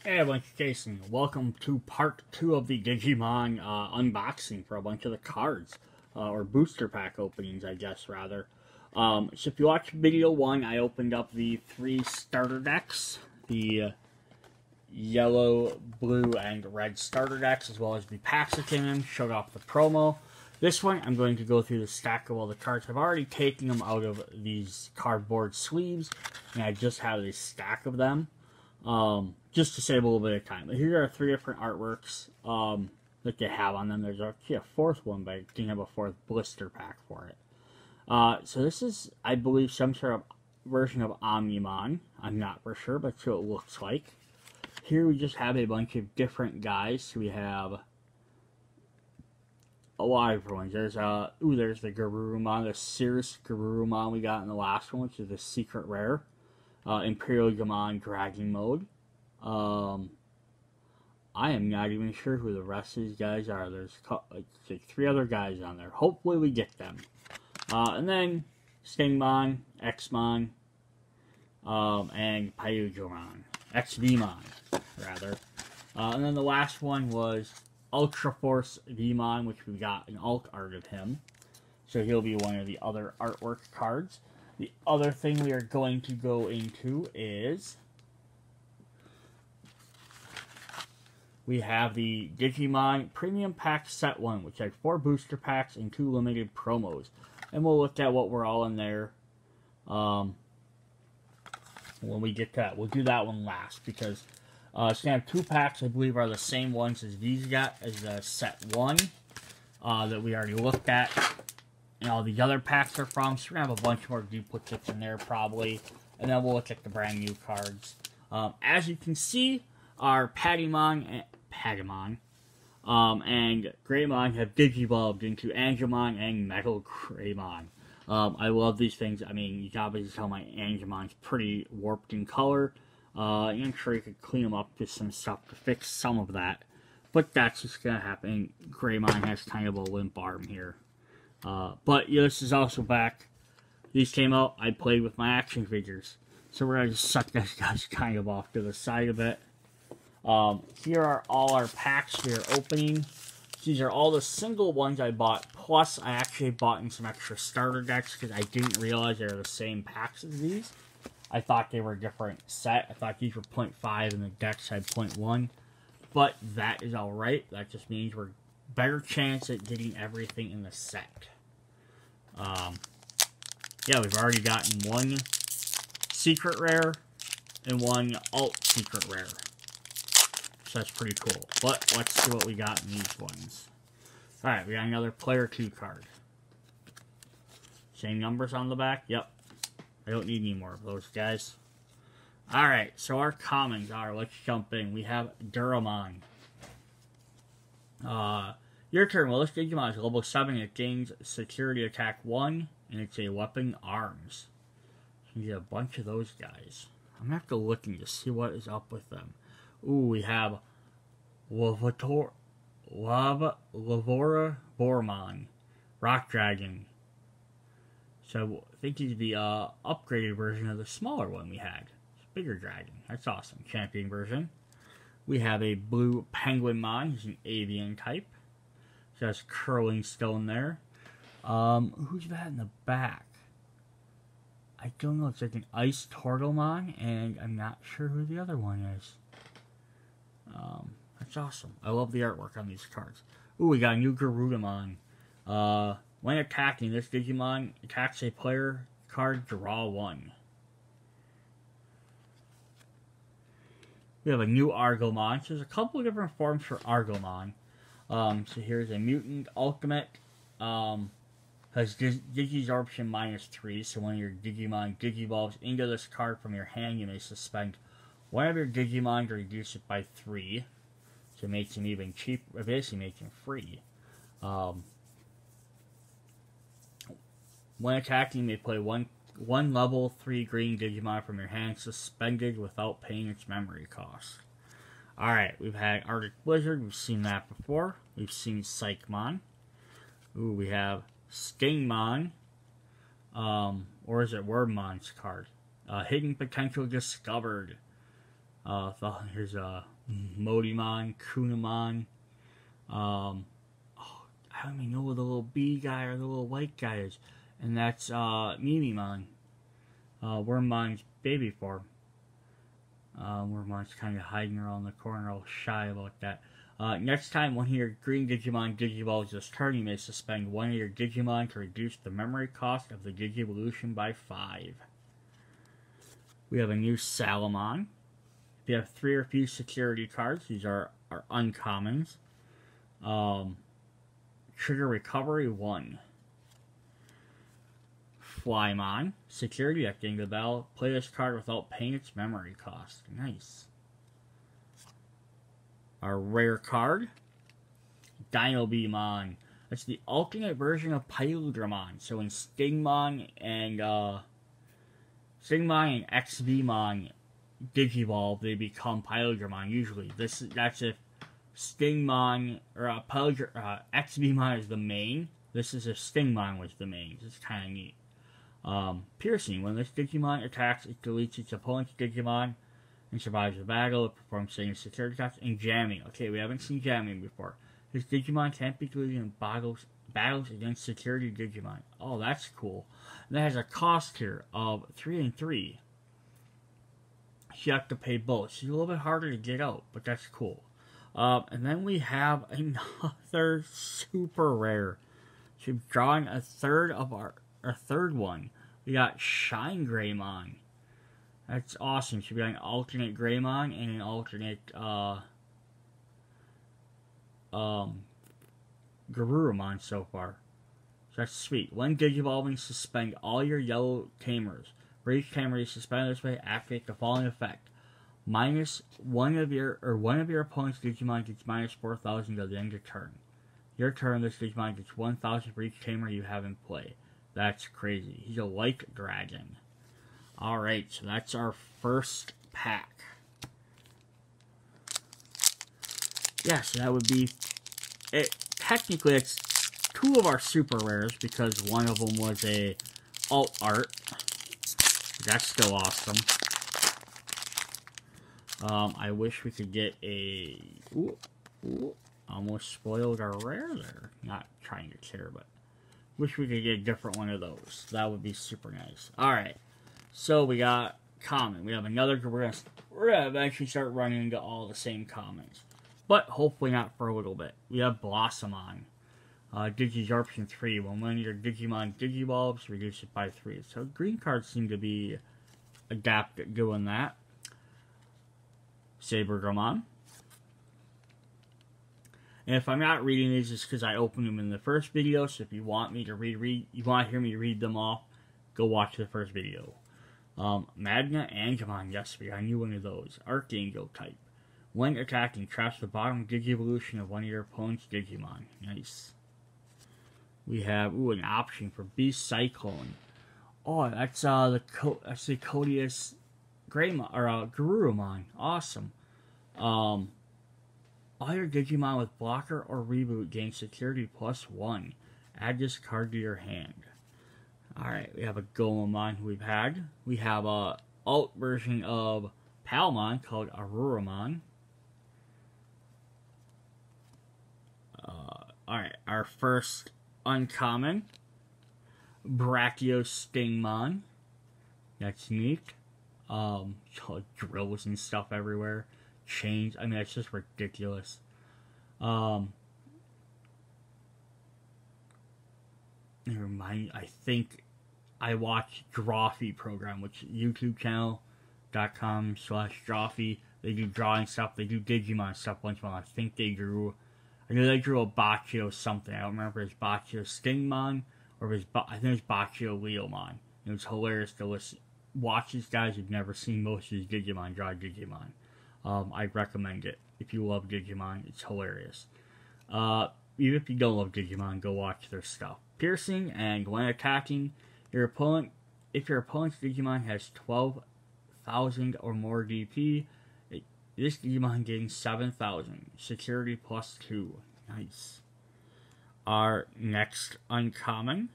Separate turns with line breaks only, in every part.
Hey, everyone, it's Jason. Welcome to part 2 of the Digimon unboxing for a bunch of the cards, or booster pack openings, I guess, rather. So if you watched video 1, I opened up the 3 starter decks, the yellow, blue, and red starter decks, as well as the packs that came in, showed off the promo. This one, I'm going to go through the stack of all the cards. I've already taken them out of these cardboard sleeves, and I just have a stack of them. Just to save a little bit of time. But here are 3 different artworks that they have on them. There's actually a 4th one, but I didn't have a 4th blister pack for it. So this is, I believe, some sort of version of Omnimon. I'm not for sure, but that's what it looks like. Here we just have a bunch of different guys. So we have a lot of different ones. There's the Garurumon, the Cirrus Garurumon we got in the last one, which is the secret rare. Imperial Gamon Dragon Mode. I am not even sure who the rest of these guys are. There's like 3 other guys on there. Hopefully we get them. And then Stingmon, Xmon, and Pyugamon. XVmon, rather. And then the last one was Ultra Force Vmon, which we got an alt art of him. So he'll be one of the other artwork cards. The other thing we are going to go into is we have the Digimon Premium Pack Set 1, which had 4 booster packs and 2 limited promos. And we'll look at what we're all in there when we get to that. We'll do that one last because it's going to have 2 packs, I believe, are the same ones as these got, as the Set 1 that we already looked at. And all the other packs are from, so we're going to have a bunch more duplicates in there, probably. And then we'll look at the brand new cards. As you can see, our Patamon and Greymon have Digivolved into Angemon and Metal Greymon. I love these things. I mean, you can obviously tell my Angemon's pretty warped in color. I'm sure you could clean them up with some stuff to fix some of that. But that's just going to happen. Greymon has kind of a limp arm here. But yeah, this is also back. These came out, I played with my action figures. So we're going to just suck these guys kind of off to the side of it. Here are all our packs we are opening. These are all the single ones I bought. Plus, I actually bought in some extra starter decks because I didn't realize they were the same packs as these. I thought they were a different set. I thought these were 0.5 and the decks had 0.1. But that is alright. That just means we're better chance at getting everything in the set. Yeah, we've already gotten 1 secret rare and 1 alt secret rare. So that's pretty cool. But let's see what we got in these ones. Alright, we got another player 2 card. Same numbers on the back? Yep. I don't need any more of those guys. Alright, so our commons are, let's jump in. We have Duramon. Your turn. Well, this Digimon is level 7. It gains security attack 1, and it's a weapon arms. So you get a bunch of those guys. I'm going to have to look and just see what is up with them. Ooh, we have Lavora Bormon, Rock Dragon. So I think he's the upgraded version of the smaller one we had. It's a bigger dragon. That's awesome. Champion version. We have a blue Penguinmon. He's an avian type. So that's Curling Stone there. Who's that in the back? I don't know. It's like an Ice Tortlemon, and I'm not sure who the other one is. That's awesome. I love the artwork on these cards. Ooh, we got a new Garurumon. When attacking, this Digimon attacks a player card, draw 1. We have a new Argomon. So there's a couple of different forms for Argomon. So here's a Mutant Ultimate. Has Digisorption -3. So when your Digimon Digivolves into this card from your hand, you may suspend one of your Digimon to reduce it by 3. So it makes him even cheaper. Basically makes him free. When attacking, you may play one level 3 green Digimon from your hand suspended without paying its memory cost. Alright, we've had Arctic Blizzard. We've seen that before. We've seen Psychmon. Ooh, we have Stingmon. Or is it Wormmon's card? Hidden Potential Discovered. Here's Modimon, Kunamon. Oh, I don't even know what the little bee guy or the little white guy is. And that's Mimimon. Wormmon's baby form. Wormmon's kind of hiding around the corner, all shy about that. Next time one of your green Digimon Digivolves this turn, you may suspend one of your Digimon to reduce the memory cost of the Digivolution by 5. We have a new Salamon. If you have 3 or few security cards, these are uncommons. Trigger recovery 1. Flymon. Security at the end of the battle. Play this card without paying its memory cost. Nice. Our rare card. Dinobemon. That's the alternate version of Pyldramon. So when Stingmon and XVmon Digivolve, they become Pyldramon usually. That's if Stingmon or XVmon is the main. This is if Stingmon was the main. This is kind of neat. Piercing. When this Digimon attacks, it deletes its opponent's Digimon and survives the battle. It performs same security attacks. And jamming. Okay, we haven't seen jamming before. This Digimon can't be deleted in battles against security Digimon. Oh, that's cool. And that has a cost here of 3 and 3. So you have to pay both. So it's a little bit harder to get out, but that's cool. And then we have another super rare. So we're drawing a third one. We got Shine Greymon. That's awesome. So we got an alternate Greymon and an alternate Garurumon so far. So that's sweet. When Digivolving, suspend all your yellow tamers. For each tamer you suspend this way, activate the following effect. Minus one of your opponent's Digimon gets minus 4,000 at the end of turn. Your turn, this Digimon gets 1,000 for each tamer you have in play. That's crazy. He's a light dragon. Alright, so that's our first pack. Yeah, so that would be it. Technically, it's 2 of our super rares because one of them was a alt art. That's still awesome. I wish we could get a... almost spoiled our rare there. Not trying to care, but... wish we could get a different one of those. That would be super nice. Alright. So we got common. We have another... We're gonna eventually start running into all the same commons. But hopefully not for a little bit. We have Blossomon. Digisorption 3. When one of your Digimon Digivolves, reduce it by 3. So green cards seem to be adept at doing that. Saberdramon. And if I'm not reading these, it's because I opened them in the first video. So if you want me to you want to hear me read them off, go watch the first video. Magna Angemon. Yes, we got a new one of those. Archangel type. When attacking, traps the bottom Digivolution of one of your opponent's Digimon. Nice. We have an option for Beast Cyclone. Oh, that's the Codius Greymon or Garurumon. Awesome. All your Digimon with blocker or reboot gain security +1. Add this card to your hand. Alright, we have a Gomamon who we've had. We have a alt version of Palmon called Arurumon. Alright, our first uncommon, Brachiostingmon. That's neat. Drills and stuff everywhere. Chains. I mean, that's just ridiculous. I think I watched Drawfee program, which is youtubechannel.com/Drawfee. They do drawing stuff. They do Digimon stuff once in a while. I know they drew a Bacchio something. I don't remember if it's Bacchio Stingmon or if it's I think it's Bacchio Leomon. It was hilarious to listen. Watch these guys who've never seen most of these Digimon draw Digimon. I recommend it. If you love Digimon, it's hilarious. Even if you don't love Digimon, go watch their stuff. Piercing, and when attacking your opponent, if your opponent's Digimon has 12,000 or more DP, this Digimon gains 7,000. Security +2. Nice. Our next uncommon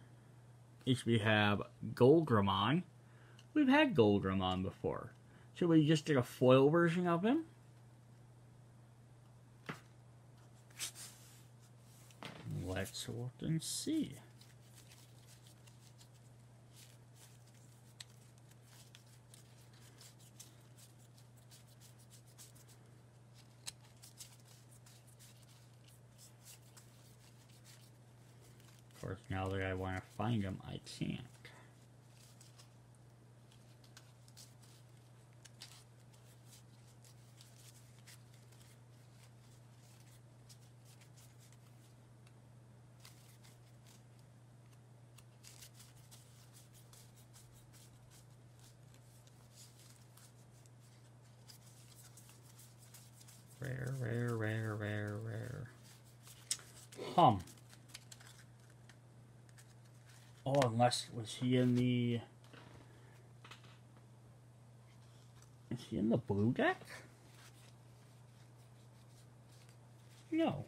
is we have Goldramon. We've had Goldramon before. So we just did a foil version of him. let's look and see. Of course, now that I want to find them, I can't. Rare, rare, rare, rare, rare. Oh, unless, was he in the... Is he in the blue deck? No.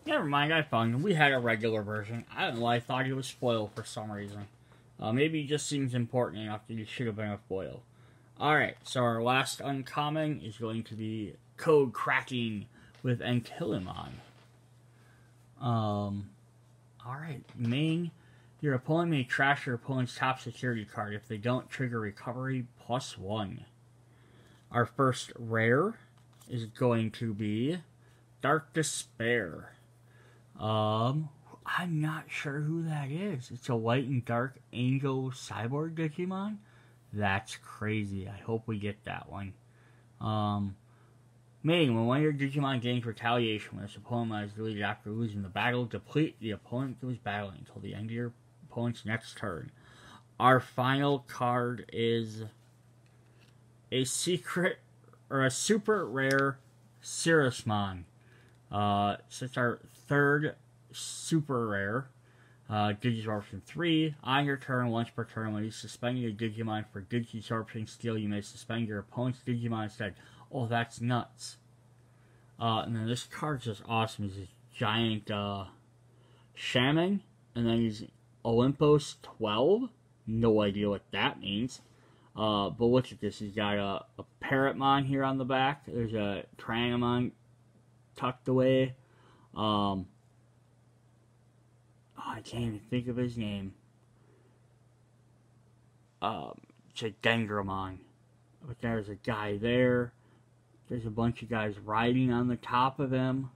Never mind, I found him. We had a regular version. I don't know why I thought he was foil for some reason. Maybe he just seems important enough that he should have been a foil. Alright, so our last uncommon is going to be Code Cracking with Ankylamon. Alright, main. Your opponent may trash your opponent's top security card if they don't trigger recovery +1. Our first rare is going to be Dark Despair. I'm not sure who that is. It's a white and dark angel cyborg Digimon. That's crazy. I hope we get that one. Main, when one of your Digimon gains retaliation when its opponent is deleted after losing the battle, deplete the opponent who is battling until the end of your opponent's next turn. Our final card is a secret, or a super rare Cirrusmon. So it's our third super rare. Digisorption 3. On your turn, once per turn, when you suspend your Digimon for Digisorption skill, you may suspend your opponent's Digimon instead. Oh, that's nuts. And then this card's just awesome. He's this giant shaman, and then he's Olympos 12. No idea what that means. But look at this. He's got a Parrotmon here on the back. There's a Triangomon tucked away. I can't even think of his name. It's a Dendramon. But there's a guy there. There's a bunch of guys riding on the top of him.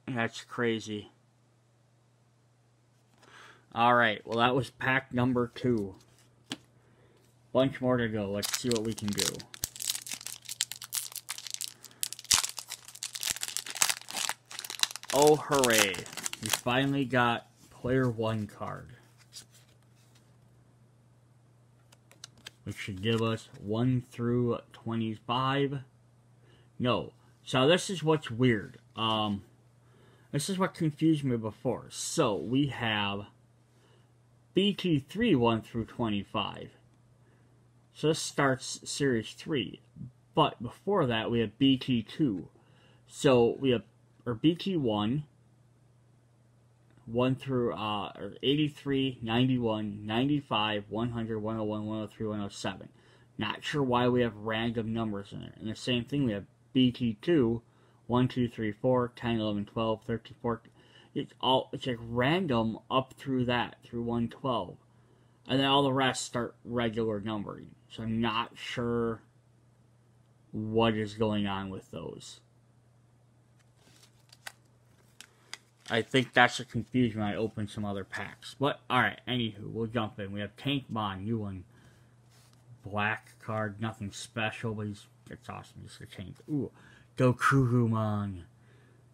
That's crazy. Alright, well that was pack number 2. Bunch more to go. Let's see what we can do. Oh, hooray. We finally got Player 1 card. Which should give us 1 through 25. No. So this is what's weird. This is what confused me before. So we have BT3 1 through 25. So this starts Series 3. But before that we have BT2. So we have or BT1, 1 through 83, 91, 95, 100, 101, 103, 107. Not sure why we have random numbers in there. And the same thing, we have BT2, 1, 2, 3, 4, 10, 11, 12, 13, 14. It's like random up through that, through 112. And then all the rest start regular numbering. So I'm not sure what is going on with those. I think that's the confusion when I open some other packs. But, alright, anywho, we'll jump in. We have Tankmon, new one. Black card, nothing special, but it's awesome. Just a tank. Ooh, Gokurumon.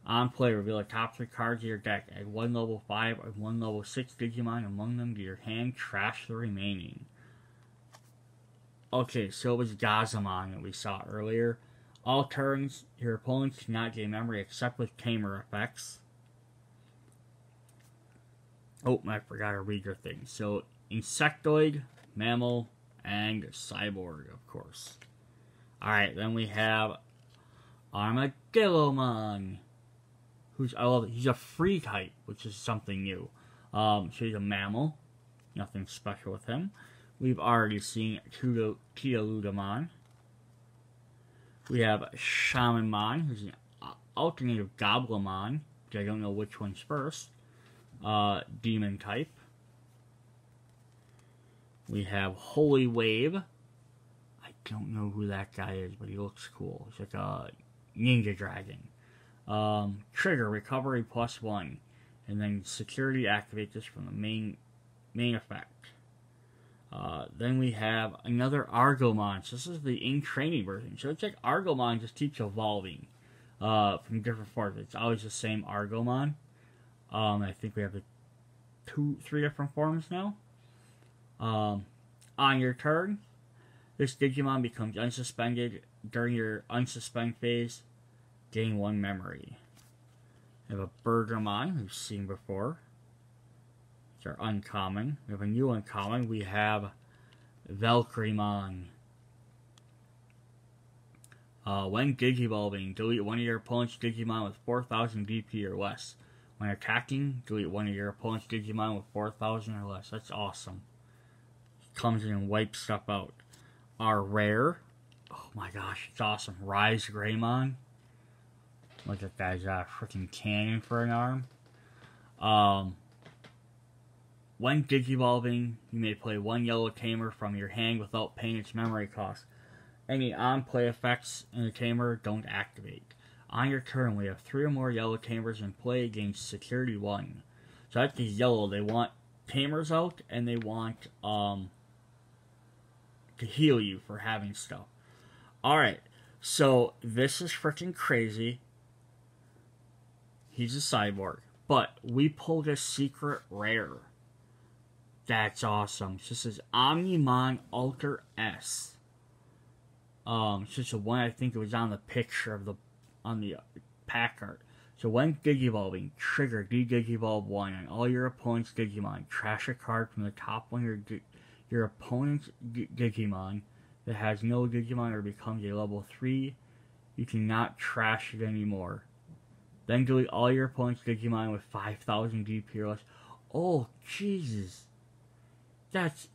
On play, reveal the top 3 cards of your deck. Add 1 level 5 or 1 level 6 Digimon among them to your hand. Trash the remaining. Okay, so it was Gazamon that we saw earlier. All turns, your opponents cannot gain memory except with tamer effects. Oh, I forgot to read your thing. So, Insectoid, Mammal, and Cyborg, of course. Alright, then we have Armadillomon. I love it. He's a free type, which is something new. So he's a mammal. Nothing special with him. We've already seen Tealudamon. We have Shamanmon, who's an alternative Goblimon, which I don't know which one's first. Demon type. We have Holy Wave. I don't know who that guy is, but he looks cool. He's like a ninja dragon. Trigger, recovery +1. And then security, activate this from the main effect. Then we have another Argomon. So this is the in-training version. So it's like Argomon just keeps evolving from different forms. It's always the same Argomon. I think we have the 3 different forms now. On your turn, this Digimon becomes unsuspended. During your unsuspend phase, gain 1 memory. We have a Bergermon, we've seen before. These are uncommon. We have a new uncommon. We have Valkyremon. When Digivolving, delete one of your opponent's Digimon with 4,000 DP or less. When attacking, delete one of your opponent's Digimon with 4,000 or less. That's awesome. Comes in and wipes stuff out. Our rare, oh my gosh, it's awesome. Rise Greymon. Look at that guy's got a freaking cannon for an arm. When Digivolving, you may play 1 yellow tamer from your hand without paying its memory cost. Any on-play effects in the tamer don't activate. On your turn, we have 3 or more yellow tamers in play against security 1. So that's the yellow. They want tamers out, and they want to heal you for having stuff. Alright, so this is freaking crazy. He's a cyborg. But we pulled a secret rare. That's awesome. So this is Omnimon Alter S. It's just the one, I think it was on the picture of on the pack art. So when Digivolving, trigger D-Digivolve 1 on all your opponent's Digimon. Trash a card from the top one of your opponent's Digimon that has no Digimon or becomes a level 3. You cannot trash it anymore. Then delete all your opponent's Digimon with 5,000 DP or less. Oh, Jesus.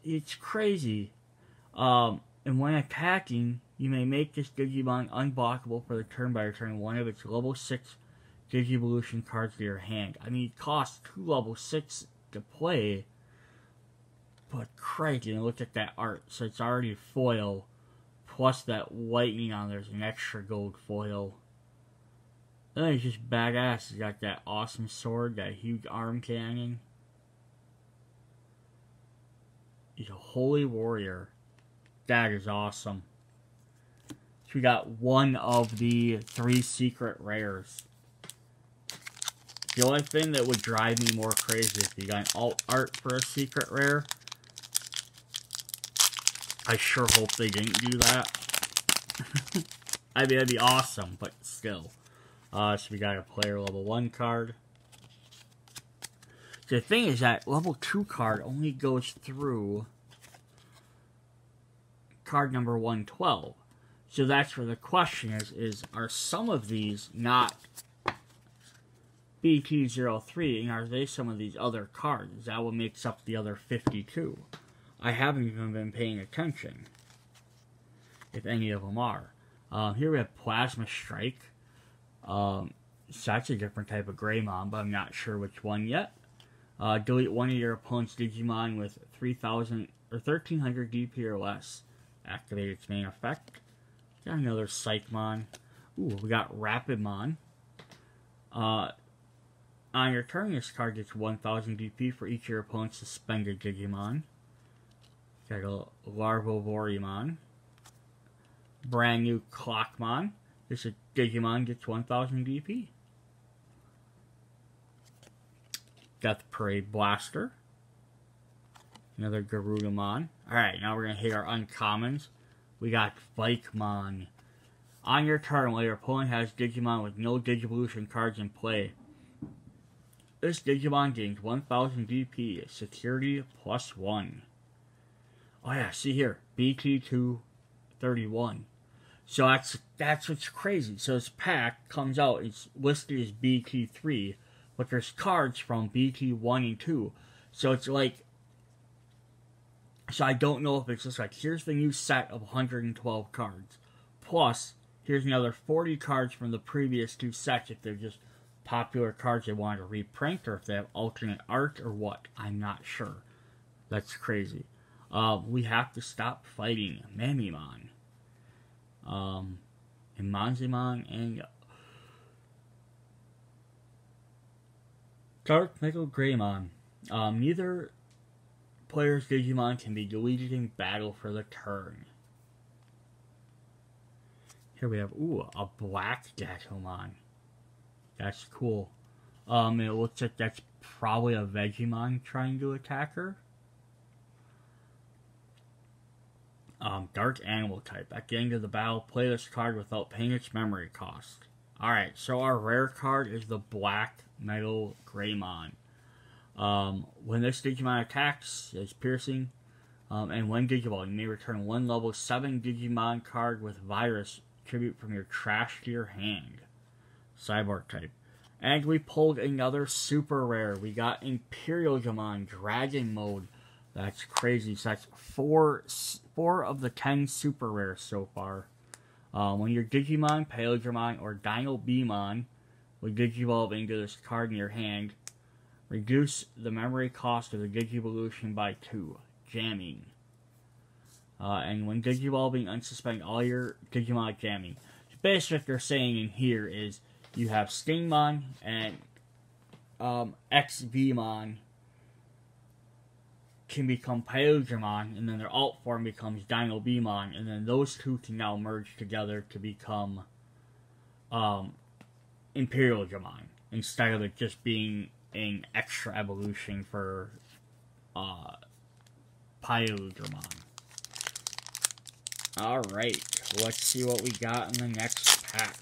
It's crazy. And when attacking, you may make this Digimon unblockable for the turn by returning one of its level 6 Digivolution cards to your hand. I mean, it costs 2 level 6 to play. But crazy, and look at that art. So it's already foil. Plus that lightning on there's an extra gold foil. And then he's just badass. He's got that awesome sword, that huge arm cannon. He's a holy warrior. That is awesome. So we got one of the 3 secret rares. The only thing that would drive me more crazy if you got an alt art for a secret rare. I sure hope they didn't do that. I mean, that'd be awesome, but still. So we got a player level 1 card. The thing is that level 2 card only goes through card number 112. So that's where the question is are some of these not BT03, and are they some of these other cards? Is that what makes up the other 52? I haven't even been paying attention, if any of them are. Here we have Plasma Strike. So that's a different type of Greymon, but I'm not sure which one yet. Delete one of your opponent's Digimon with 3,000 or 1,300 DP or less. Activate its main effect. Got another Psychmon. Ooh, we got Rapidmon. On your turn, this card gets 1,000 DP for each of your opponent's suspended Digimon. Got a Larvovorimon. Brand new Clockmon. This Digimon gets 1,000 DP. Death Parade Blaster. Another Garudamon. Alright, now we're going to hit our uncommons. We got Vikemon. On your turn, while your opponent has Digimon with no Digivolution cards in play, this Digimon gains 1,000 DP, security +1. Oh yeah, see here, BT231. So that's what's crazy. So this pack comes out, it's listed as BT3, but there's cards from BT1 and 2. So it's like So I don't know if it's just like, here's the new set of 112 cards. Plus, here's another 40 cards from the previous 2 sets if they're just popular cards they want to reprint, or if they have alternate art, or what. I'm not sure. That's crazy. We have to stop fighting Mamimon. And Manzimon and Dark Metal Greymon. Neither player's Digimon can be deleted in battle for the turn. Here we have, a black Gatomon. That's cool. It looks like that's probably a Vegemon trying to attack her. Dark Animal type. At the end of the battle, play this card without paying its memory cost. Alright, so our rare card is the Black Metal Greymon. When this Digimon attacks, it's piercing. And when Digiball, you may return 1 level 7 Digimon card with Virus tribute from your trash to your hand. Cyborg type. And we pulled another super rare. We got Imperial Digimon Dragon Mode. That's crazy. So that's 4 of the 10 super rares so far. When your Digimon, Paildramon, or Dino Beamon will Digivolve into this card in your hand, reduce the memory cost of the Digivolution by 2. Jamming. And when Digivolving, unsuspend all your Digimon jamming. So basically what they're saying in here is you have Stingmon and XVmon can become Paildramon, and then their alt form becomes Dino Beamon, and then those 2 can now merge together to become Imperial Digimon, instead of it just being an extra evolution for Paildramon. Alright, let's see what we got in the next pack.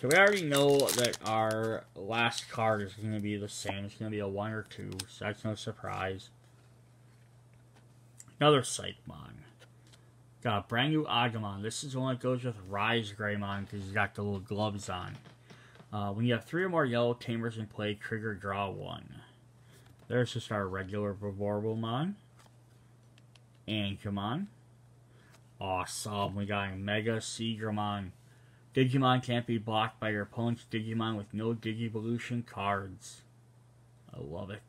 So we already know that our last card is going to be the same. It's going to be a 1 or 2, so that's no surprise. Another Psychmon. Got a brand new Agumon. This is the one that goes with Rise Greymon because he's got the little gloves on. When you have 3 or more yellow tamers in play, trigger draw 1. There's just our regular Vivorbomon. Angemon. Awesome. We got a Mega Seagramon. Digimon can't be blocked by your opponent's Digimon with no Digivolution cards. I love it.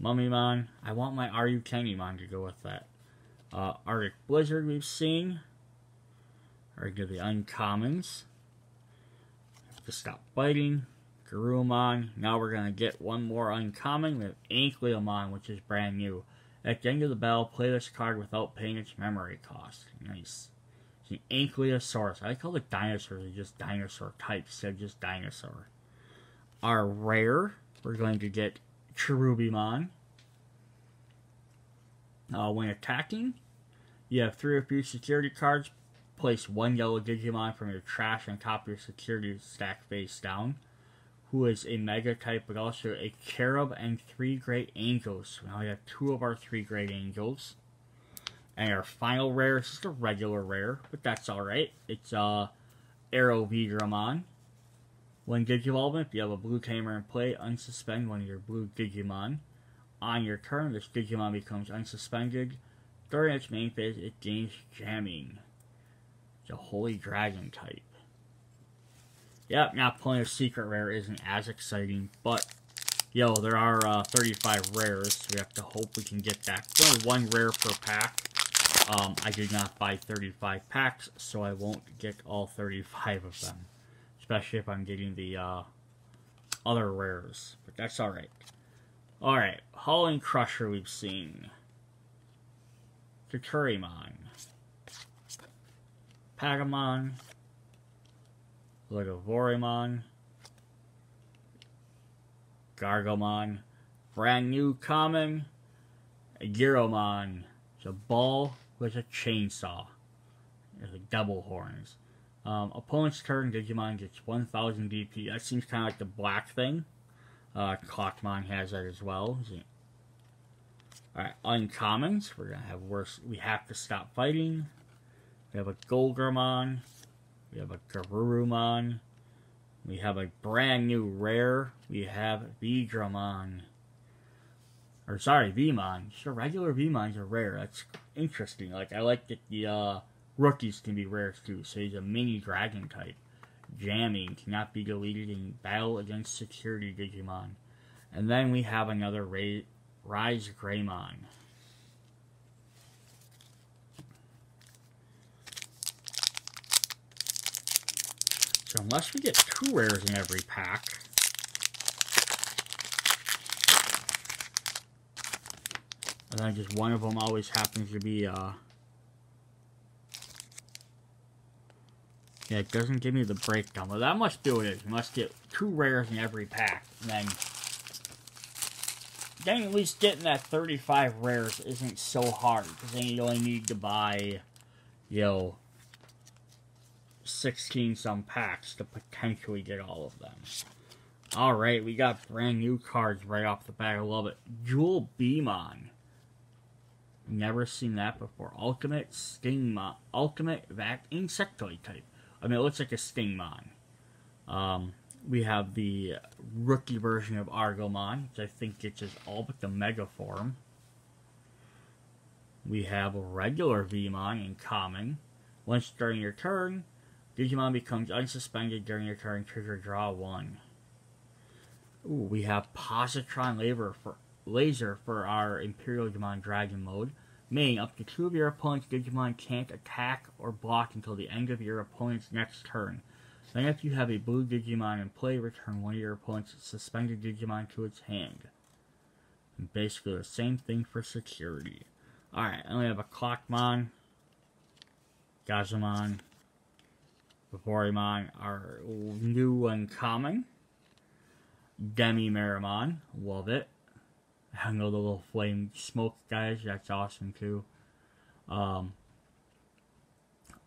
Mummymon. I want my Ryu Kennymon to go with that. Arctic Blizzard we've seen. Alright, do the uncommons. Have to stop fighting. Garurumon. Now we're going to get one more uncommon. We have Ankleomon, which is brand new. At the end of the battle, play this card without paying its memory cost. Nice. It's an Ankylosaurus. I call it dinosaurs. They're just dinosaur types instead of just dinosaur. Our rare, we're going to get Cherubimon. When attacking, you have 3 or fewer security cards. Place 1 yellow Digimon from your trash on top of your security stack face down, who is a Mega type, but also a Cherub and 3 Great Angels. So now we have 2 of our 3 Great Angels. And our final rare is just a regular rare, but that's alright. It's Aerovigramon. When Digivolving, if you have a blue tamer in play, unsuspend one of your blue Digimon. On your turn, this Digimon becomes unsuspended. During its main phase, it gains jamming. It's a Holy Dragon type. Yep, not pulling a secret rare isn't as exciting, but yo, there are 35 rares, so we have to hope we can get that. There's only 1 rare per pack. I did not buy 35 packs, so I won't get all 35 of them. Especially if I'm getting the other rares. But that's alright. Alright, Hauling Crusher we've seen. Tuturimon. Pagamon. Legovorimon. Gargomon. Brand new common. Giromon. It's a ball with a chainsaw. There's like double horns. Opponent's turn, Digimon gets 1000 DP. That seems kind of like the black thing. Clockmon has that as well. Alright, uncommons. We're gonna have worse. We have to stop fighting. We have a Golgramon. We have a Garurumon. We have a brand new rare. We have Vigramon. Or sorry, Vmon. Just a regular Vmons are rare. That's interesting. Like, I like that the rookies can be rare too. So he's a mini dragon type. Jamming, cannot be deleted in battle against security Digimon. And then we have another Rise Greymon. So unless we get 2 rares in every pack, and then just one of them always happens to be, yeah, it doesn't give me the breakdown, but that must do it. You must get 2 rares in every pack, and then at least getting that 35 rares isn't so hard, because then you only need to buy, you know, 16 some packs to potentially get all of them. Alright, we got brand new cards right off the bat. I love it. Jewel Beamon. Never seen that before. Ultimate Stingmon. Ultimate Insectoid type. I mean, it looks like a Stingmon. We have the rookie version of Argomon, which I think gets us all but the Mega form. We have a regular Vmon in common. Once during your turn, Digimon becomes unsuspended during your turn. Trigger draw 1. Ooh, we have Positron Laser for our Imperial Digimon Dragon mode. Meaning, up to 2 of your opponent's Digimon can't attack or block until the end of your opponent's next turn. Then if you have a blue Digimon in play, return one of your opponent's suspended Digimon to its hand. And basically the same thing for security. Alright, and we have a Clockmon, Gazumon, Vaporimon, our new uncommon, Demi-Meramon, love it. I know the little flame smoke guys, that's awesome too. On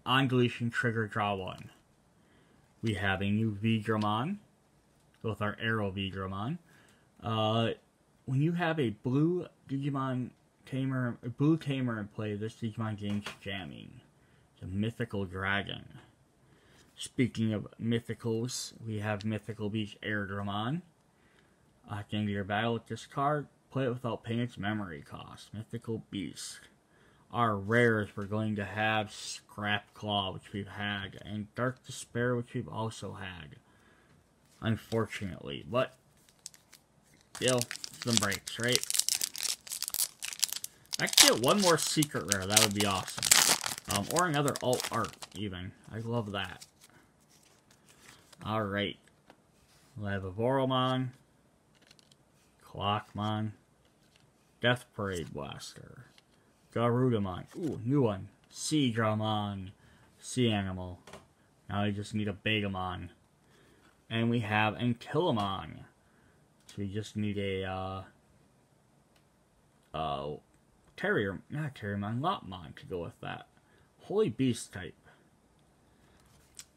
deletion, trigger, draw 1. We have a new Vigramon with our Arrow Vigramon. When you have a blue Digimon tamer, a blue tamer in play, this Digimon gains jamming. It's a mythical dragon. Speaking of mythicals, we have Mythical Beast Airdramon. At the end of your battle with this card, play it without paying its memory cost. Mythical Beast. Our rares, we're going to have Scrap Claw, which we've had, and Dark Despair, which we've also had. Unfortunately, but still, some breaks, right? I could get one more secret rare, that would be awesome. Or another alt art, even. I love that. Alright. We'll have a Voromon, Clockmon, Death Parade Blaster, Garudamon. Ooh, new one. Seadramon. Sea Animal. Now we just need a Begamon. And we have Ankylamon. So we just need a, Lopmon to go with that. Holy Beast type.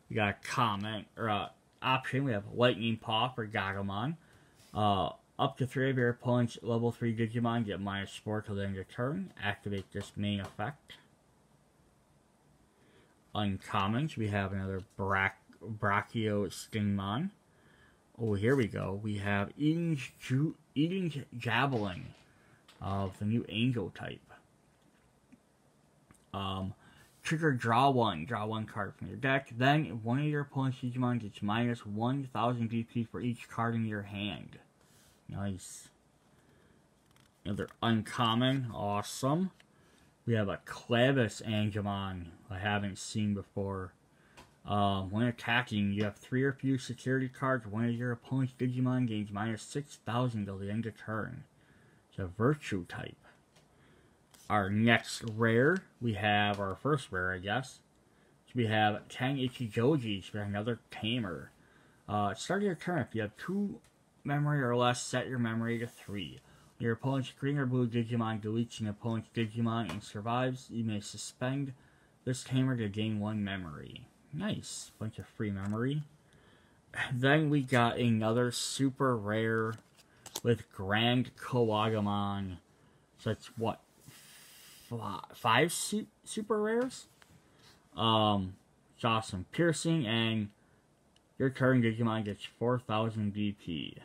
We got a comment, or option. We have Lightning Paw for Gagamon. Up to 3 of your opponent's level 3 Digimon get -4 till the end of your turn. Activate this main effect. Uncommons, we have another Brachio Stingmon. Oh, here we go. We have Eating Javelin of the new Angel type. Trigger draw 1. Draw 1 card from your deck. Then, one of your opponent's Digimon gets -1000 DP for each card in your hand. Nice. Another uncommon. Awesome. We have a Clevis Angemon I haven't seen before. When attacking, you have 3 or fewer security cards. One of your opponent's Digimon gains -6000 till the end of turn. It's a Virtue type. Our next rare, we have our first rare, I guess. So we have 10 Ichijojis for another Tamer. Start your turn. If you have 2 memory or less, set your memory to 3. When your opponent's green or blue Digimon deletes an opponent's Digimon and survives, you may suspend this Tamer to gain 1 memory. Nice. Bunch of free memory. Then we got another super rare with Grand Kowagamon. So that's what? 5 super rares? It's awesome. Piercing, and your turn Digimon gets 4000 DP.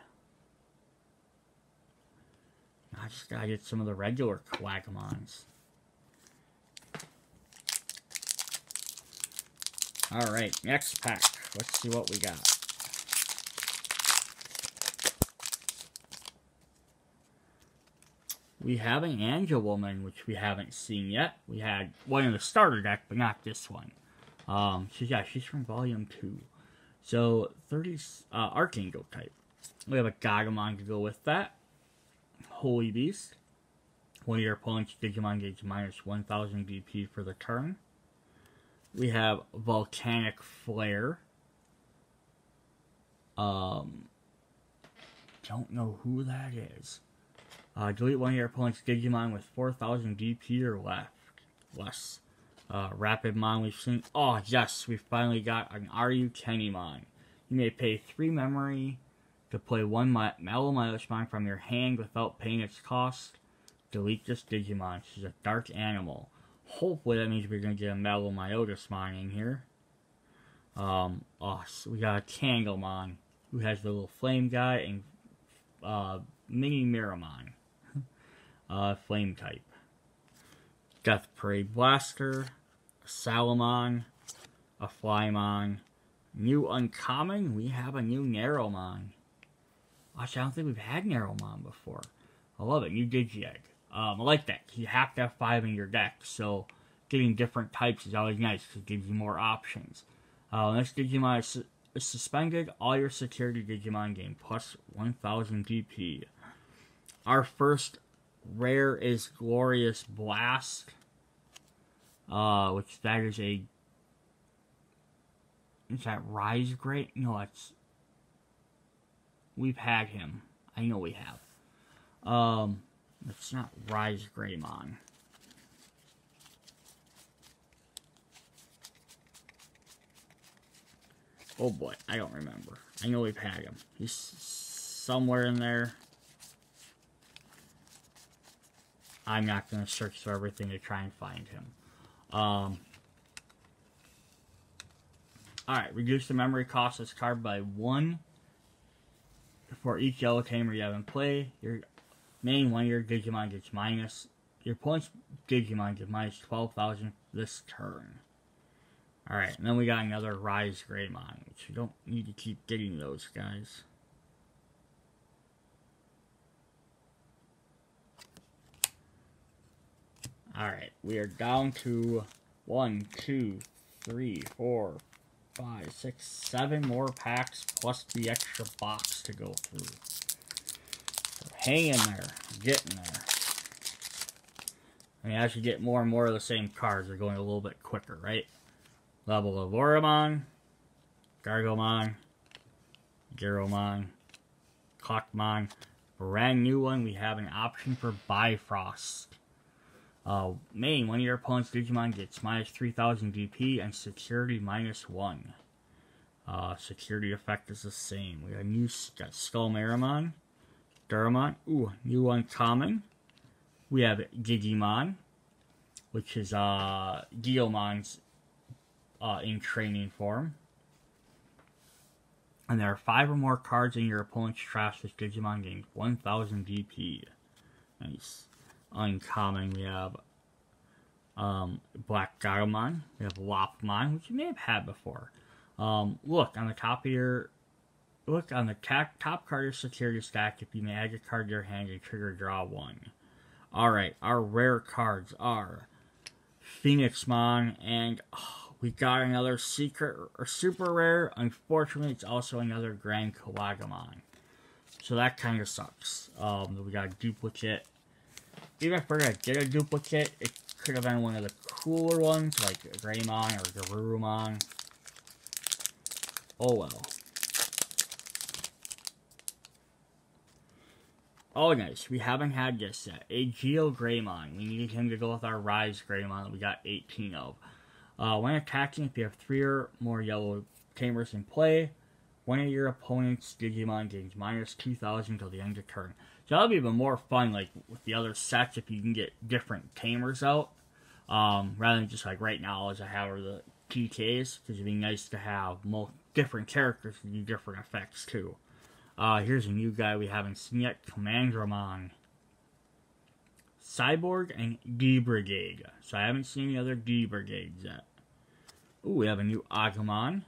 I just gotta get some of the regular Quagamons. Alright, next pack. Let's see what we got. We have an Angel Woman, which we haven't seen yet. We had one in the starter deck, but not this one. She's from Volume 2. So, 30 Archangel type. We have a Gagamon to go with that. Holy Beast. One of your opponent's Digimon gets minus 1000 DP for the turn. We have Volcanic Flare. Don't know who that is. Delete one of your opponent's Digimon with 4000 DP or less. Rapidmon we've seen. Oh, yes, we finally got an Tenimon. You may pay 3 memory to play one Malomyosmon from your hand without paying its cost. Delete this Digimon. She's a dark animal. Hopefully that means we're going to get a Malomyosmon in here. So we got a Tanglemon, who has the little flame guy, and Mini Miramon. Flame type. Death Parade Blaster, a Salamon, a Flymon. New uncommon, we have a new Narrowmon. Actually, I don't think we've had Narrowmon before. I love it. New Digiegg. I like that. You have to have 5 in your deck, so getting different types is always nice because it gives you more options. Next Digimon is suspended. All your security Digimon gain plus 1000 DP. Our first rare is Glorious Blast, which that is a... Is that Rise Great? No, it's... We've had him. I know we have. It's not Rise Greymon. Oh boy, I don't remember. I know we've had him. He's somewhere in there. I'm not going to search through everything to try and find him. Alright, reduce the memory cost of this card by 1 for each yellow tamer you have in play. Your main one of your Digimon gets minus. Your opponent's Digimon gets minus 12,000 this turn. Alright, and then we got another Rise Greymon, which you don't need to keep getting those guys. Alright, we are down to 1, 2, 3, 4, 5, 6, 7 more packs plus the extra box to go through. So hang in there, getting there. I mean, as you get more and more of the same cards, they're going a little bit quicker, right? Level of Oramon, Gargomon, Garomon, Clockmon. Brand new one, we have an option for Bifrost. Main, one of your opponent's Digimon gets minus 3000 DP and security minus 1. Security effect is the same. We got Skullmarimon, Duramon. Ooh, new uncommon. We have Digimon, which is Guillomon's in training form. And there are 5 or more cards in your opponent's trash with Digimon gains 1000 DP. Nice. Uncommon, we have Black Gagamon, we have Lopmon, which you may have had before. Look on the top of your top card of your security stack. If you may add a card to your hand, you trigger draw 1. Alright, our rare cards are Phoenixmon, and we got another secret or super rare. Unfortunately, it's also another Grand Kawagamon. So that kind of sucks. We got a duplicate. Even if we're going to get a duplicate, it could have been one of the cooler ones, like Greymon or Garurumon. Oh well. Oh nice, we haven't had this yet. A Geo Greymon. We needed him to go with our Rise Greymon that we got 18 of. When attacking, if you have 3 or more yellow tamers in play, one of your opponent's Digimon gains minus 2000 until the end of turn. So that'll be even more fun, like, with the other sets, if you can get different tamers out. Rather than just, like, right now, as I have the TKs, because it'd be nice to have different characters to do different effects, too. Here's a new guy we haven't seen yet, Commandramon. Cyborg and D-Brigade. So I haven't seen the other D-Brigades yet. Ooh, we have a new Agumon.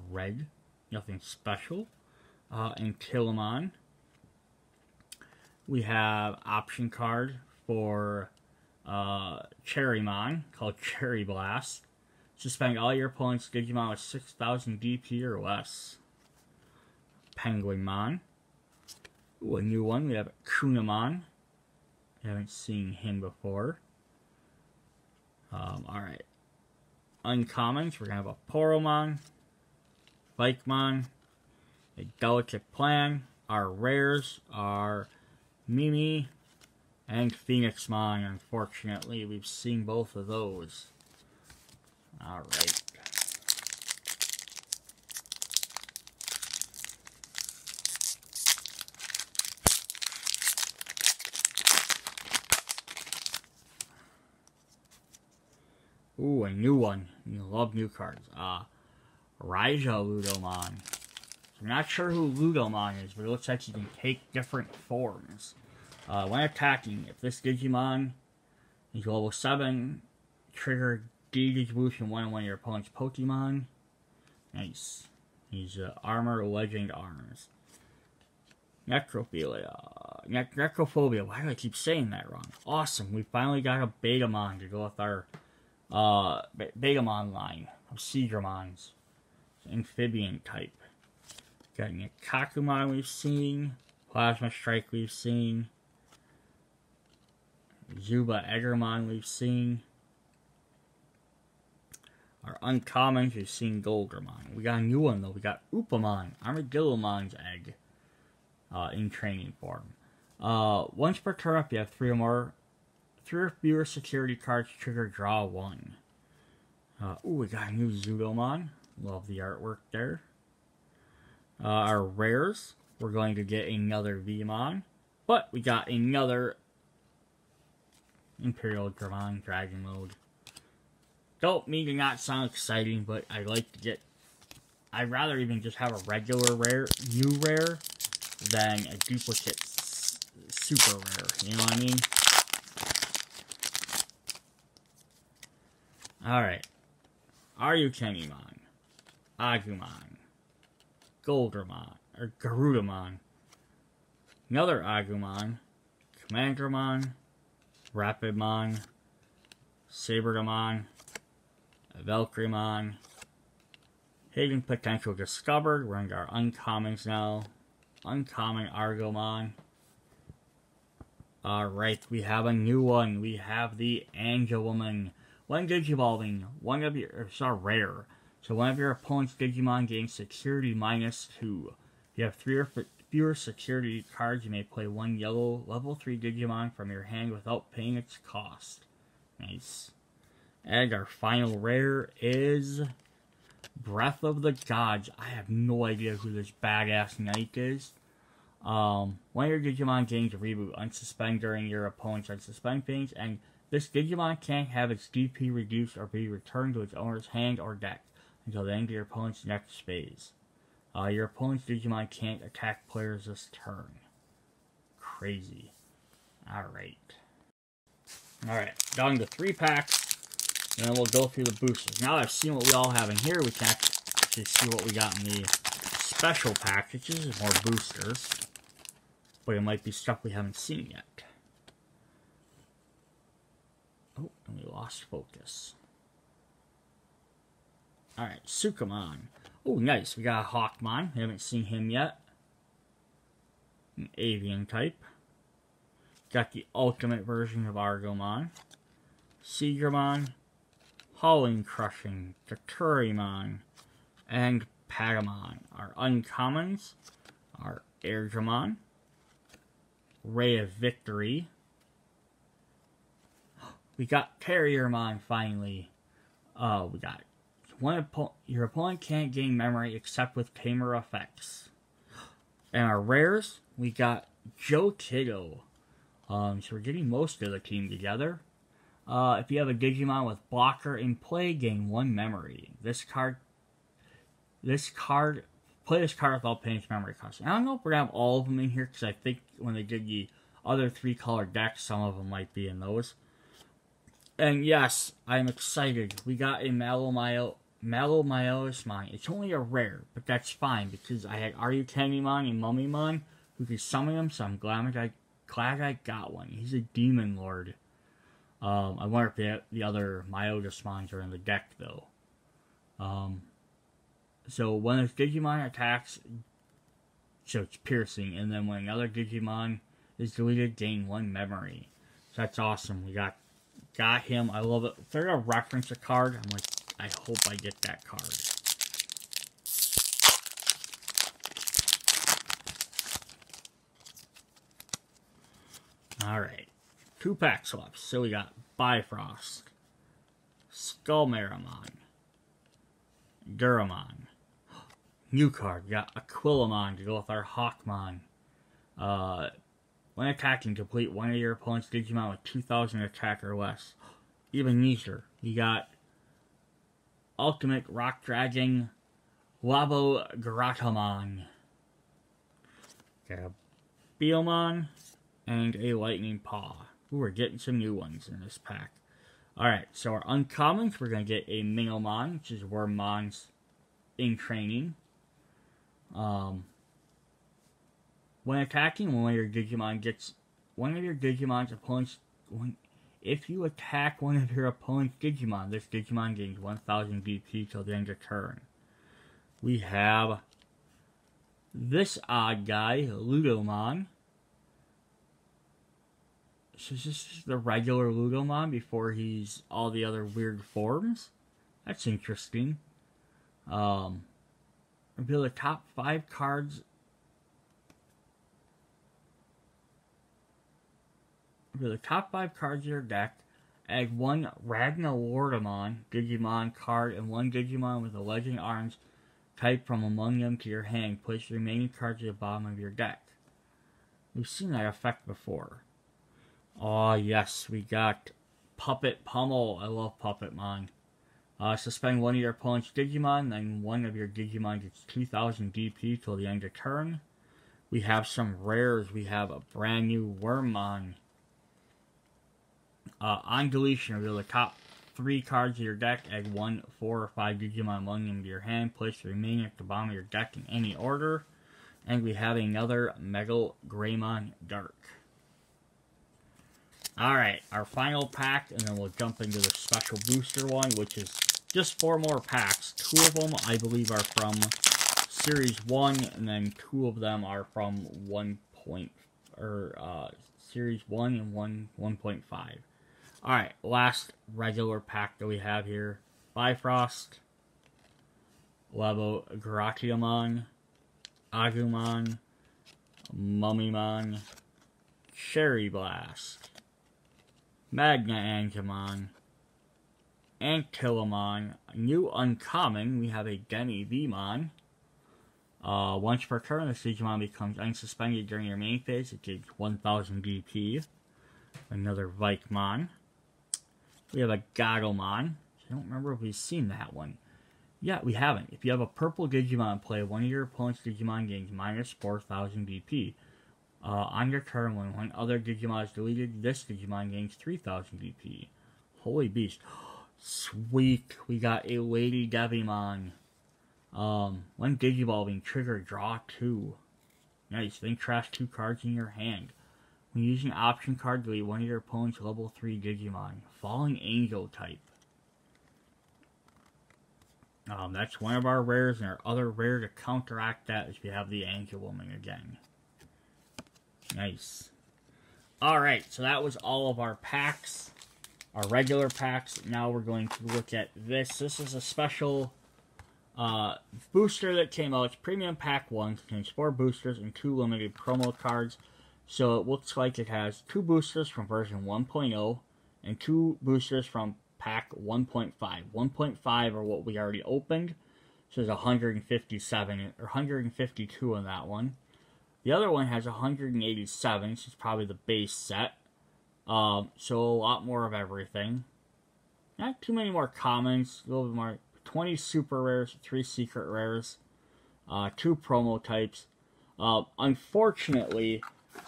Red. Nothing special. And Killamon. We have option card for Cherrymon called Cherry Blast. Suspend all your opponent's Digimon with 6,000 DP or less. Penguinmon. Ooh, a new one. We have Kunamon. Haven't seen him before. Alright. Uncommons. We're going to have a Poromon. Bikemon. A Delicate Plan. Our rares are Mimi and Phoenixmon. Unfortunately, we've seen both of those. Alright. Ooh, a new one. You love new cards. Raija Ludomon. I'm not sure who Ludomon is, but it looks like he can take different forms. When attacking, if this Digimon is level 7, trigger D-Digivolution 1 on one of your opponent's Pokemon. Nice. He's Armor Legend Arms. Necrophobia. Why do I keep saying that wrong? Awesome. We finally got a Betamon to go with our Betamon line of Seedramons. Amphibian type. Got Kakumon we've seen. Plasma Strike we've seen. Zuba Eggermon we've seen. Our uncommons, we've seen Goldermon. We got a new one though. We got Upamon, Armadillomon's egg, in training form. Once per turn up, you have 3 or fewer security cards trigger draw 1. Ooh, we got a new Zudomon. Love the artwork there. Our rares, we're going to get another Vmon, but we got another Imperial Dramon Dragon Mode. Don't mean to not sound exciting, but I like to get... I'd rather even just have a regular rare, new rare, than a duplicate super rare. You know what I mean? Alright. Aryukenimon. Agumon. Goldermon. Or Garudamon. Another Agumon. Commandermon. Rapidmon. Saberdamon. Valkyremon. Hidden potential discovered. We're into our uncommons now. Uncommon Argomon. Alright, we have a new one. We have the Angelwoman. When Digivolving, it's not rare. So one of your opponent's Digimon gains security -2. If you have 3 or fewer security cards, you may play one yellow level 3 Digimon from your hand without paying its cost. Nice. And our final rare is Breath of the Gods. I have no idea who this badass knight is. One of your Digimon gains a reboot. Unsuspend during your opponent's unsuspend phase, and this Digimon can't have its DP reduced or be returned to its owner's hand or deck until the end of your opponent's next phase. Your opponent's Digimon can't attack players this turn. Crazy. Alright. Alright, down to 3 packs. And then we'll go through the boosters. Now that I've seen what we all have in here, we can actually see what we got in the special packages. More boosters. But it might be stuff we haven't seen yet. Oh, and we lost focus. Alright, Sukamon. Oh, nice. We got a Hawkmon. We haven't seen him yet. An avian type. Got the ultimate version of Argomon. Seagramon. Hauling Crushing. Daturimon. And Patamon. Our uncommons are Airdramon. Ray of Victory. We got Terriermon finally. We got your opponent can't gain memory except with Tamer effects. And our rares, we got Joe Kiddo. So we're getting most of the team together. If you have a Digimon with blocker in play, gain 1 memory. Play this card without paying its memory cost. I don't know if we're gonna have all of them in here because I think when they did the other 3-color decks. Some of them might be in those. And yes, I'm excited. We got a Malomyolismon. It's only a rare, but that's fine because I had Aryutanimon and Mummymon who could summon him, so I'm glad I got one. He's a Demon Lord. I wonder if the other Myolismons are in the deck, though. So when a Digimon attacks, so it's piercing, and then when another Digimon is deleted, gain 1 memory. So that's awesome. We got him. I love it. If they're gonna reference a card, I'm like, I hope I get that card. Alright. 2 pack swaps. So we got Bifrost, Skullmaramon, Duramon. New card. We got Aquilamon to go with our Hawkmon. When attacking, complete one of your opponent's Digimon with 2,000 attack or less. Even easier. You got Ultimate Rock Dragon, Labogratamon. Got a Beelmon, and a Lightning Paw. Ooh, we're getting some new ones in this pack. Alright, so our uncommons, we're going to get a Mingomon, which is Wormmon's in training. When attacking, if you attack one of your opponent's Digimon, this Digimon gains 1,000 BP till the end of turn. We have this odd guy, Ludomon. So this is the regular Ludomon before he's all the other weird forms. That's interesting. Reveal the top 5 cards. Reveal the top 5 cards of your deck. Add 1 Ragnarlordamon Digimon card and 1 Digimon with a Legend Arms type from among them to your hand. Place the remaining cards at the bottom of your deck. We've seen that effect before. Oh yes, we got Puppet Pummel. I love Puppetmon. Suspend one of your opponent's Digimon, then one of your Digimon gets 2,000 DP till the end of turn. We have some rares. We have a brand new Wormmon. On deletion, reveal the top 3 cards of your deck, add 1, 4, or 5 Digimon among them to your hand, place the remaining at the bottom of your deck in any order. And we have another Megal Greymon Dark. Alright, our final pack, and then we'll jump into the special booster one, which is just 4 more packs. 2 of them, I believe, are from Series 1, and then 2 of them are from Series 1 and 1.5. Alright, last regular pack that we have here. Bifrost, Labogratamon, Agumon, Mummymon, Cherry Blast, Magna Angemon, Ankylamon. New uncommon, we have a Demi-Vmon. Once per turn, this Digimon becomes unsuspended during your main phase. It takes 1,000 DP. Another Vikemon. We have a Gatomon. I don't remember if we've seen that one. Yeah, we haven't. If you have a purple Digimon play, one of your opponent's Digimon gains minus 4,000 DP. On your turn, when one other Digimon is deleted, this Digimon gains 3,000 DP. Holy beast. Sweet. We got a Lady Devimon. When Digivolving, trigger, draw 2. Nice. Then trash 2 cards in your hand. When using option card, delete one of your opponent's level 3 Digimon. Falling Angel type. That's one of our rares, and our other rare to counteract that is we have the Angel Woman again. Nice. Alright, so that was all of our packs. Our regular packs. Now we're going to look at this. This is a special booster that came out. It's Premium Pack 1. It contains 4 boosters and 2 limited promo cards. So it looks like it has 2 boosters from version 1.0 and 2 boosters from pack 1.5. 1.5 are what we already opened. So there's 157 or 152 in that one. The other one has 187, so it's probably the base set. So a lot more of everything. Not too many more commons. A little bit more. 20 super rares, 3 secret rares, 2 promo types. Unfortunately,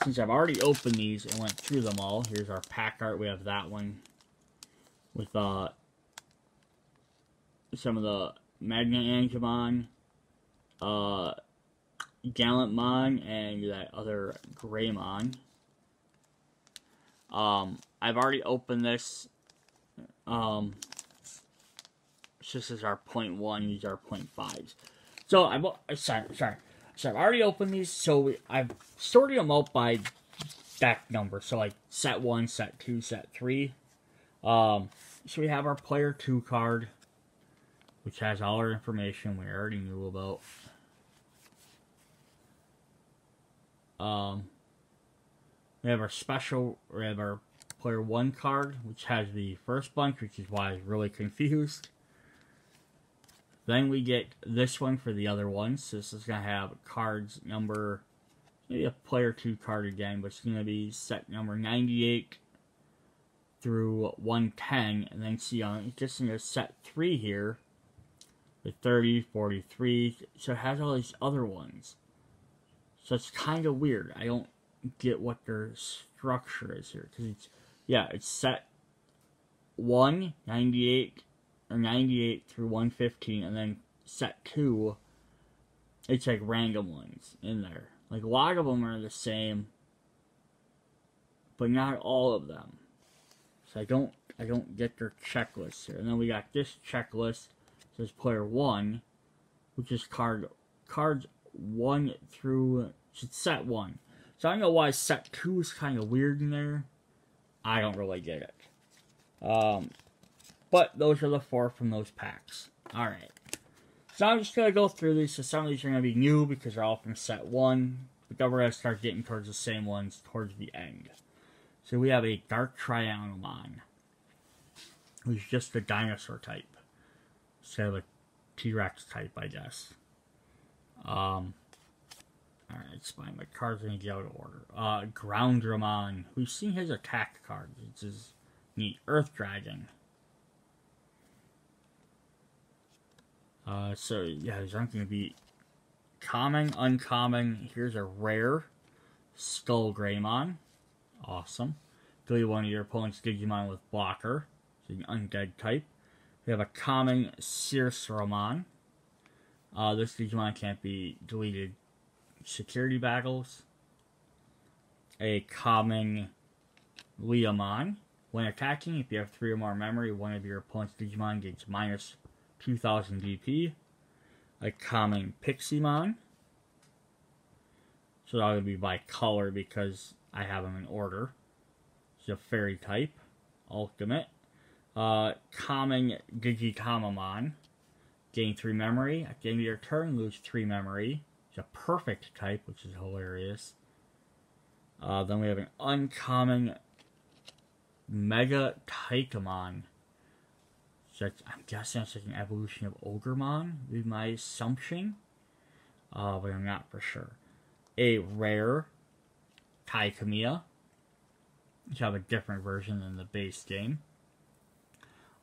since I've already opened these and went through them all, here's our pack art. We have that one with some of the Magnet Angemon, Gallantmon, and that other Greymon. I've already opened this. This is our 0.1, these are 0.5s. So, So I've already opened these, so I've sorted them out by deck number. So like set 1, set 2, set 3. So we have our player 2 card, which has all our information we already knew about. We have our player 1 card, which has the first bunch, which is why I was really confused. Then we get this one for the other ones. So this is going to have cards number, maybe a player 2 card again, but it's going to be set number 98 through 110. And then see on just in the set 3 here, the 30, 43. So it has all these other ones. So it's kind of weird. I don't get what their structure is here. Because it's set 1, 98, or 98 through 115, and then set 2, it's like random ones in there. Like a lot of them are the same, but not all of them. So I don't get their checklist here. And then we got this checklist. It says player 1, which is cards 1 through set 1. So I don't know why set 2 is kind of weird in there. I don't really get it. But those are the 4 from those packs. Alright. So I'm just going to go through these. So some of these are going to be new because they're all from set 1. But then we're going to start getting towards the same ones towards the end. So we have a Dark Trianglemon, who's just a dinosaur type. Instead of a T-Rex type, I guess. Alright, it's fine. My cards are going to get out of order. Groundramon. We've seen his attack cards. It's his neat. Earth Dragon. So yeah, there's not going to be common, uncommon. Here's a rare Skull Greymon. Awesome. Delete one of your opponent's Digimon with blocker. It's an undead type. We have a common Circeramon. This Digimon can't be deleted security battles. A common Leomon. When attacking, if you have 3 or more memory, one of your opponent's Digimon gets minus 2000 DP. A common Piximon. So that would be by color because I have them in order. It's a fairy type. Ultimate. Common Digitamamon. Gain 3 memory. At the end of your turn, lose 3 memory. It's a perfect type, which is hilarious. Then we have an uncommon Mega Taikamon. So I'm guessing it's like an evolution of Ogremon, would be my assumption. But I'm not for sure. A rare Taikamiya, which have a different version than the base game.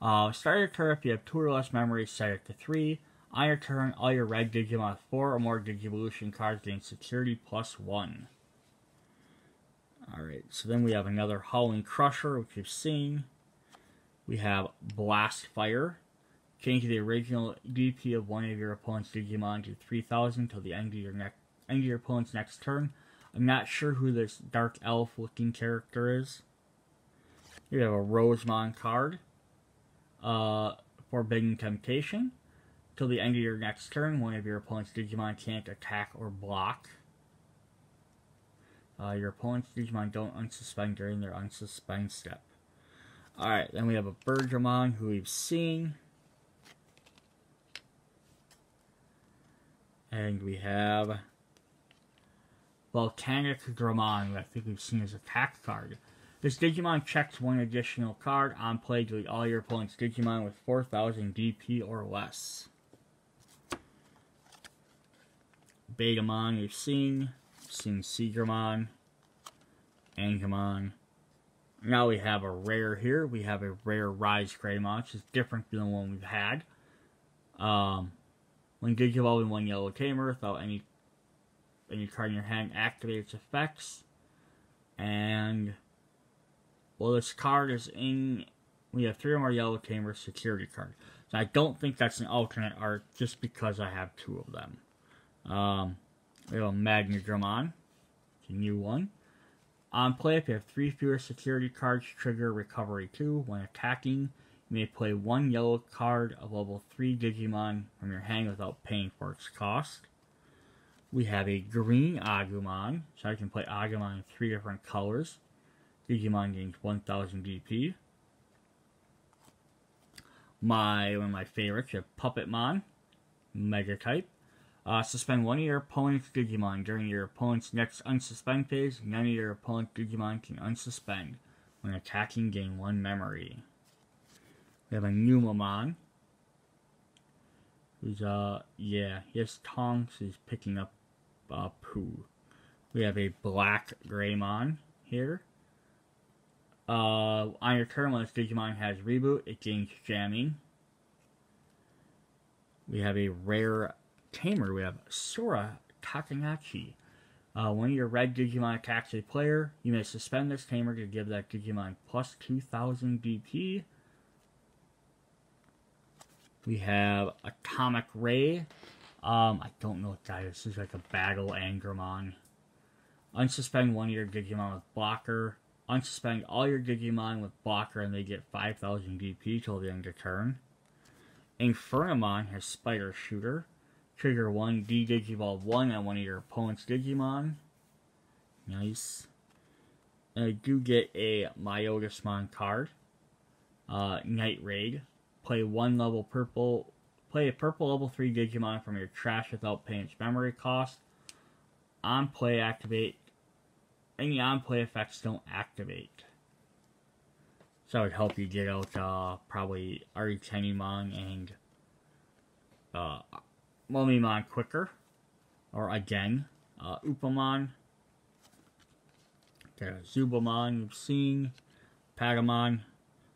Start your turn if you have 2 or less memories, set it to 3. On your turn, all your red Digimon with 4 or more Digivolution cards gain security +1. Alright, so then we have another Howling Crusher, which you've seen. We have Blast Fire. Change the original DP of one of your opponent's Digimon to 3000 until the end of your opponent's next turn. I'm not sure who this Dark Elf looking character is. You have a Rosemon card. Forbidden Temptation. Till the end of your next turn, one of your opponent's Digimon can't attack or block. Your opponent's Digimon don't unsuspend during their unsuspend step. Alright, then we have a Birdramon who we've seen. And we have Volcanic Dramon, who I think we've seen as attack card. This Digimon checks 1 additional card. On play, delete all your opponent's Digimon with 4000 DP or less. Betamon we've seen. Seagramon. Angemon. Now we have a rare here. We have a rare Rise Greymon, which is different than the one we've had. When Digivolve in 1 yellow tamer, without any card in your hand activate its effects. And, well, this card is in, we have 3 or more yellow tamer security card. So I don't think that's an alternate art just because I have 2 of them. We have a Magnadramon. It's a new one. On play, if you have 3 fewer security cards, trigger Recovery 2. When attacking, you may play 1 yellow card of level 3 Digimon from your hand without paying for its cost. We have a green Agumon, so I can play Agumon in 3 different colors. Digimon gains 1000 DP. One of my favorites, you have Puppetmon, Mega type. Suspend one of your opponent's Digimon during your opponent's next unsuspend phase. None of your opponent's Digimon can unsuspend. When attacking, gain 1 memory. We have a Numamon. Who's, he has tongs, so he's picking up poo. We have a Black Greymon here. On your turn, when this Digimon has Reboot, it gains Jamming. We have a rare Tamer. We have Sora Takanachi. When your red Digimon attacks a player, you may suspend this Tamer to give that Digimon plus 2000 DP. We have Atomic Ray. I don't know what that is. This is like a Battle Angramon. Unsuspend one of your Digimon with Blocker. Unsuspend all your Digimon with Blocker and they get 5000 DP till the end of turn. Infernamon has Spider Shooter. Trigger 1 D-Digivolve 1 on one of your opponent's Digimon. Nice. And I do get a Myotismon card. Night Raid. Play a purple level 3 Digimon from your trash without paying its memory cost. On play, activate. Any on-play effects don't activate. So it would help you get out probably Aritenimon and Mummymon quicker. Or again, Upamon. Got a Zubamon you've seen. Patamon.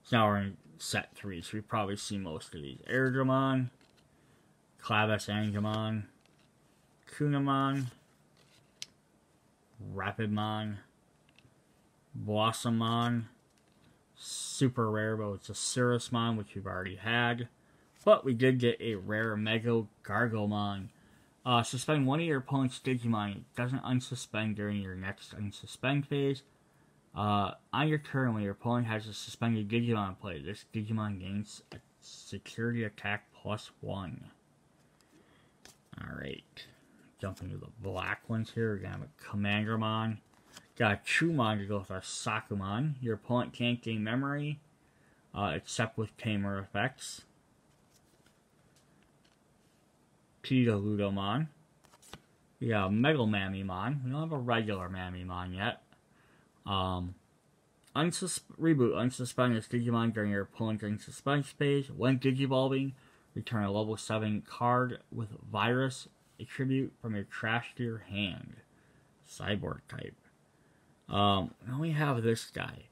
So now we're in set 3, so we probably see most of these. Airdramon. Clavis Angemon. Kunamon. Rapidmon. Blossomon. Super rare, but it's a Cirrusmon, which we've already had. But we did get a rare Mega Gargomon. Suspend one of your opponent's Digimon. It doesn't unsuspend during your next unsuspend phase. On your turn, when your opponent has a suspended Digimon in play, this Digimon gains a security attack +1. Alright. Jumping to the black ones here. We're going to have a Commandramon. Got a Chumon to go with our Sakumon. Your opponent can't gain memory, except with Tamer effects. Ludomon. We got a Megalmamimon. We don't have a regular Mamimon yet. Reboot. Unsuspend this Digimon during your opponent's unsuspend phase. When Digivolving, return a level 7 card with Virus attribute from your trash to your hand. Cyborg type. Now we have this guy.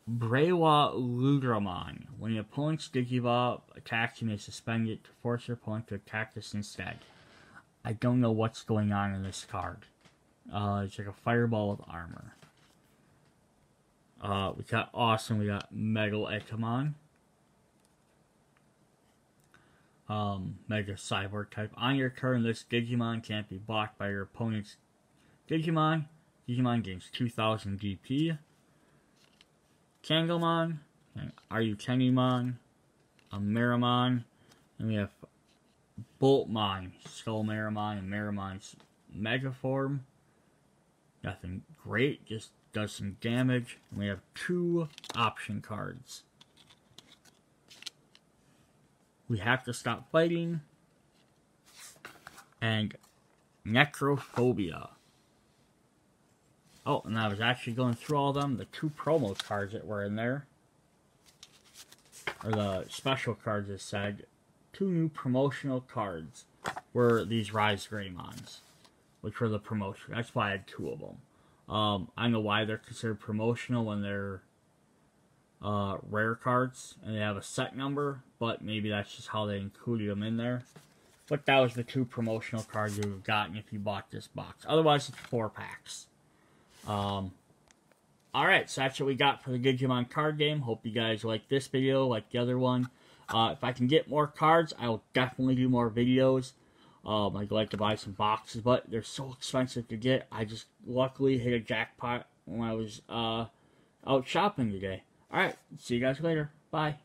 Brewa Ludramon. When your opponent's Digivolve attacks, you may suspend it to force your opponent to attack this instead. I don't know what's going on in this card. It's like a fireball with armor. We got awesome. We got Megal Etamon. Mega Cyborg type. On your turn, this Digimon can't be blocked by your opponent's Digimon. Digimon gains 2000 DP. Kangalmon, Arutenimon, Miramon, and we have Boltmon, Skullmarimon, and Marimon's Mega Form. Nothing great, just does some damage. And we have 2 option cards. We have to stop fighting. And Necrophobia. Oh, and I was actually going through all of them. The 2 promo cards that were in there. Or the special cards that said. 2 new promotional cards were these Rise Greymons. Which were the promotion. That's why I had 2 of them. I don't know why they're considered promotional when they're rare cards. And they have a set number. But maybe that's just how they included them in there. But that was the 2 promotional cards you would have gotten if you bought this box. Otherwise, it's 4 packs. Alright, so that's what we got for the Digimon card game. Hope you guys like this video, like the other one. If I can get more cards, I will definitely do more videos. I'd like to buy some boxes, but they're so expensive to get. I just luckily hit a jackpot when I was out shopping today. Alright, see you guys later. Bye.